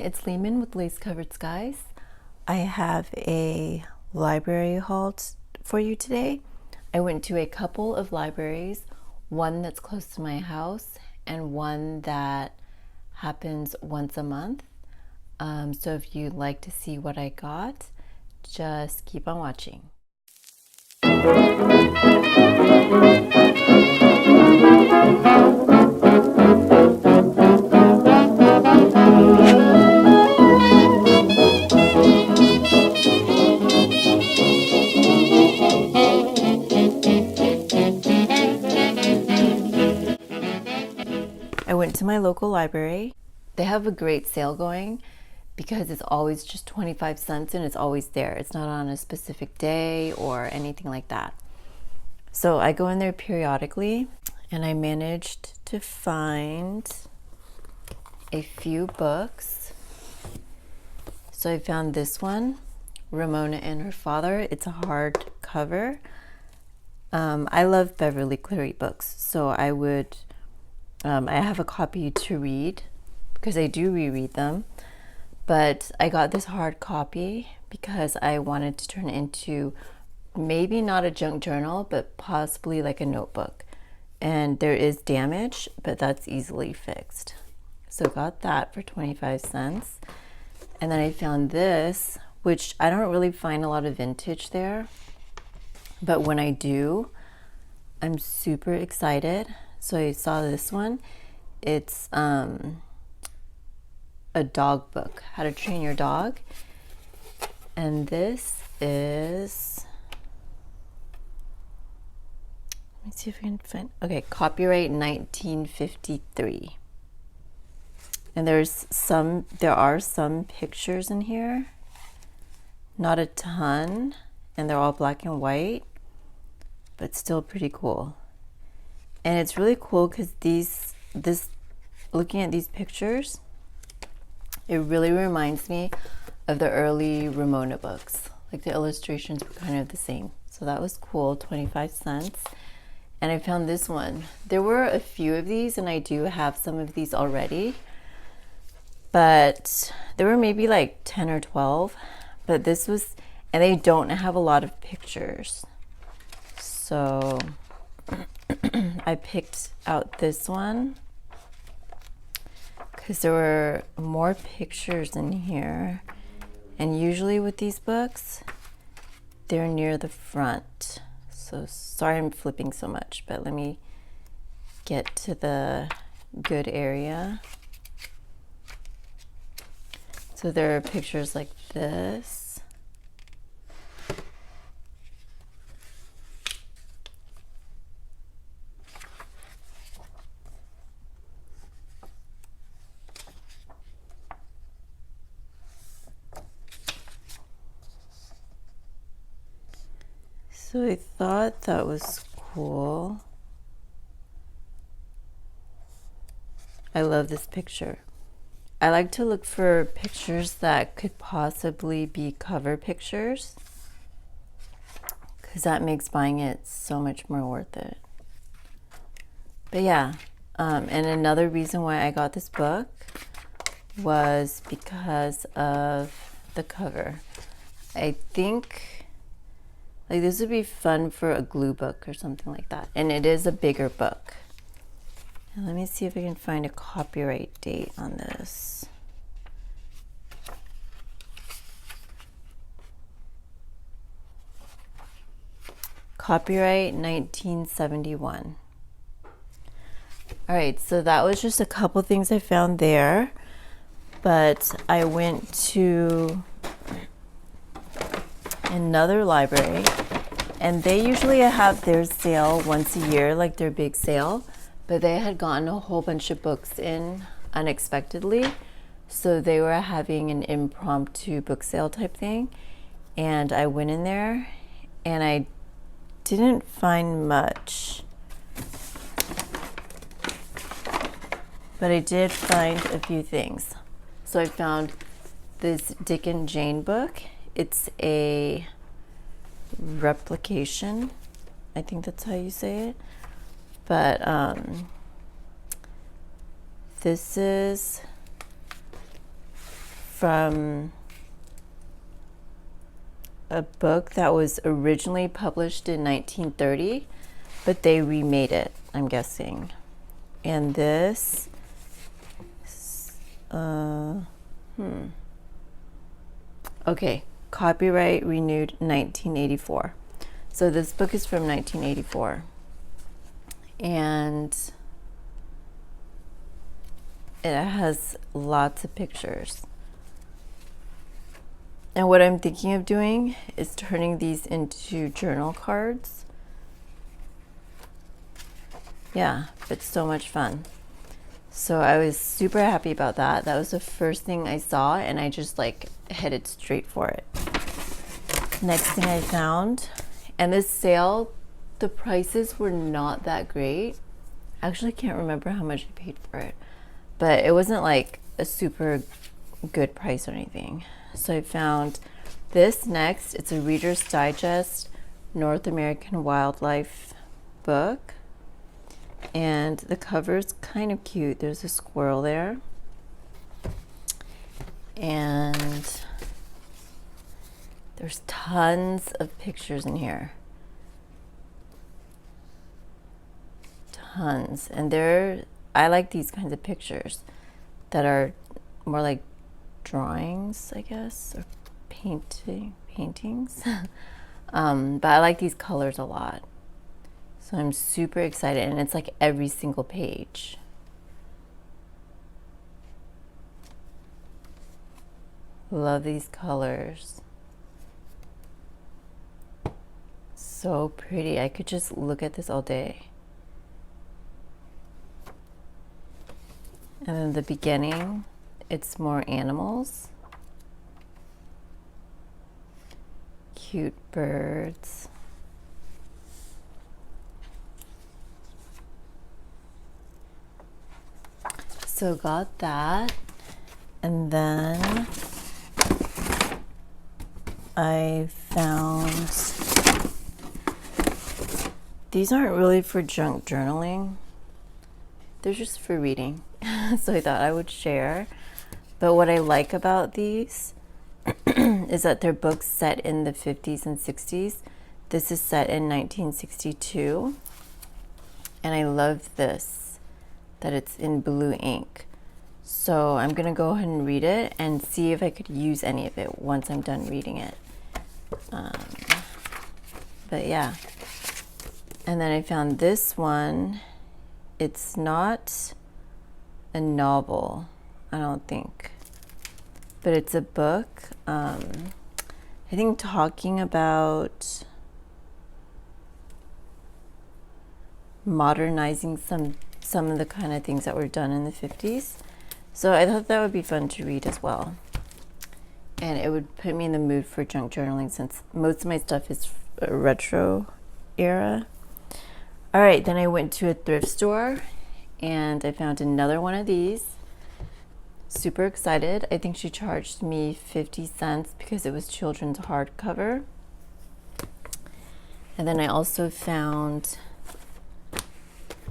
it's Lehman with Lace Covered Skies. I have a library haul for you today. I went to a couple of libraries, one that's close to my house and one that happens once a month. So if you'd like to see what I got, just keep on watching. I went to my local library. They have a great sale going because it's always just 25 cents and it's always there. It's not on a specific day or anything like that. So I go in there periodically and I managed to find a few books. So I found this one, Ramona and Her Father. It's a hardcover. I love Beverly Cleary books, so I have a copy to read because I do reread them, but I got this hard copy because I wanted to turn it into maybe not a junk journal, but possibly like a notebook. And there is damage, but that's easily fixed. So got that for 25 cents. And then I found this, which I don't really find a lot of vintage there, but when I do, I'm super excited. So I saw this one. It's a dog book, How to Train Your Dog. And this is, let me see if I can find, okay, copyright 1953. And there are some pictures in here, not a ton, and they're all black and white, but still pretty cool. And it's really cool because looking at these pictures, it really reminds me of the early Ramona books. Like the illustrations were kind of the same. So that was cool, 25 cents. And I found this one. There were a few of these and I do have some of these already, but there were maybe like 10 or 12, but this was, and they don't have a lot of pictures. So I picked out this one because there were more pictures in here, and usually with these books they're near the front. So sorry I'm flipping so much, but let me get to the good area. So there are pictures like this. So I thought that was cool. I love this picture. I like to look for pictures that could possibly be cover pictures because that makes buying it so much more worth it. But yeah, and another reason why I got this book was because of the cover. I think like this would be fun for a glue book or something like that. And it is a bigger book. And let me see if I can find a copyright date on this. Copyright 1971. All right, so that was just a couple things I found there. But I went to another library, and they usually have their sale once a year, like their big sale, but they had gotten a whole bunch of books in unexpectedly, so they were having an impromptu book sale type thing, and I went in there and I didn't find much, but I did find a few things. So I found this Dick and Jane book. It's a replication, I think that's how you say it, but this is from a book that was originally published in 1930, but they remade it, I'm guessing. And this, okay, copyright renewed 1984. So this book is from 1984. And it has lots of pictures. And what I'm thinking of doing is turning these into journal cards. Yeah, it's so much fun. So I was super happy about that. That was the first thing I saw, and I just like headed straight for it. Next thing I found, and this sale, the prices were not that great. I actually can't remember how much I paid for it, but it wasn't like a super good price or anything. So I found this next. It's a Reader's Digest North American Wildlife book. And the cover is kind of cute. There's a squirrel there. And there's tons of pictures in here. Tons. And I like these kinds of pictures that are more like drawings, I guess, or paintings. But I like these colors a lot. So I'm super excited, and it's like every single page. Love these colors. So pretty. I could just look at this all day. And then the beginning, it's more animals. Cute birds. So got that, and then I found, these aren't really for junk journaling, they're just for reading. So I thought I would share. But what I like about these is that they're books set in the 50s and 60s. This is set in 1962, and I love this, that it's in blue ink. So I'm gonna go ahead and read it and see if I could use any of it once I'm done reading it. But yeah. And then I found this one. It's not a novel, I don't think, but it's a book, I think talking about modernizing some of the kind of things that were done in the 50s. So I thought that would be fun to read as well. And it would put me in the mood for junk journaling, since most of my stuff is retro era. All right, then I went to a thrift store and I found another one of these. Super excited. I think she charged me 50 cents because it was children's hardcover. And then I also found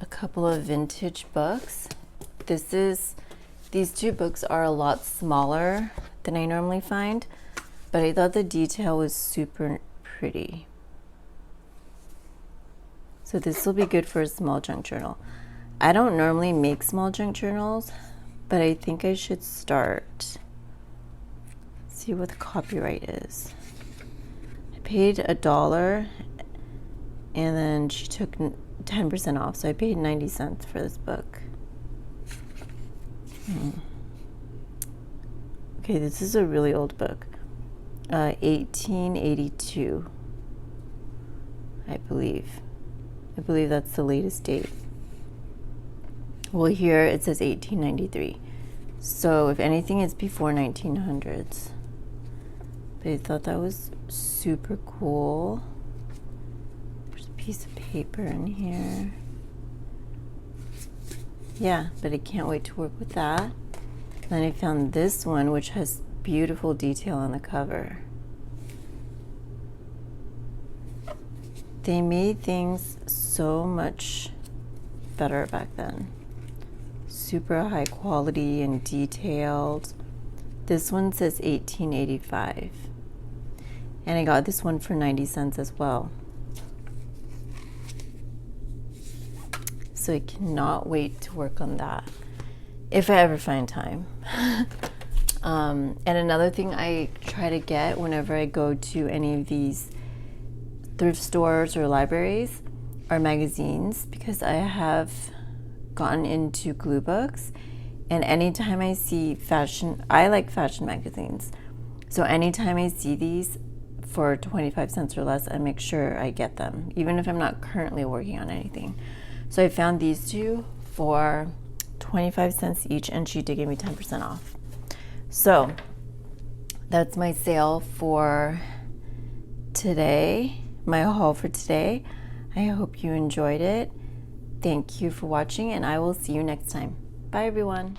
a couple of vintage books. These two books are a lot smaller than I normally find, but I thought the detail was super pretty. So this will be good for a small junk journal. I don't normally make small junk journals, but I think I should start. See what the copyright is. I paid $1 and then she took 10% off, so I paid 90 cents for this book. Okay, this is a really old book. 1882, I believe. I believe that's the latest date. Well, here it says 1893. So if anything, it's before 1900s. But I thought that was super cool. There's a piece of paper in here. Yeah, but I can't wait to work with that. Then I found this one, which has beautiful detail on the cover. They made things so much better back then. Super high quality and detailed. This one says $18.85. And I got this one for 90 cents as well. So I cannot wait to work on that if I ever find time. And another thing I try to get whenever I go to any of these thrift stores or libraries are magazines, because I have gotten into glue books, and anytime I see fashion, I like fashion magazines. So anytime I see these for 25 cents or less, I make sure I get them, even if I'm not currently working on anything. So I found these two for 25 cents each, and she did give me 10% off. So that's my sale for today, my haul for today. I hope you enjoyed it. Thank you for watching, and I will see you next time. Bye, everyone.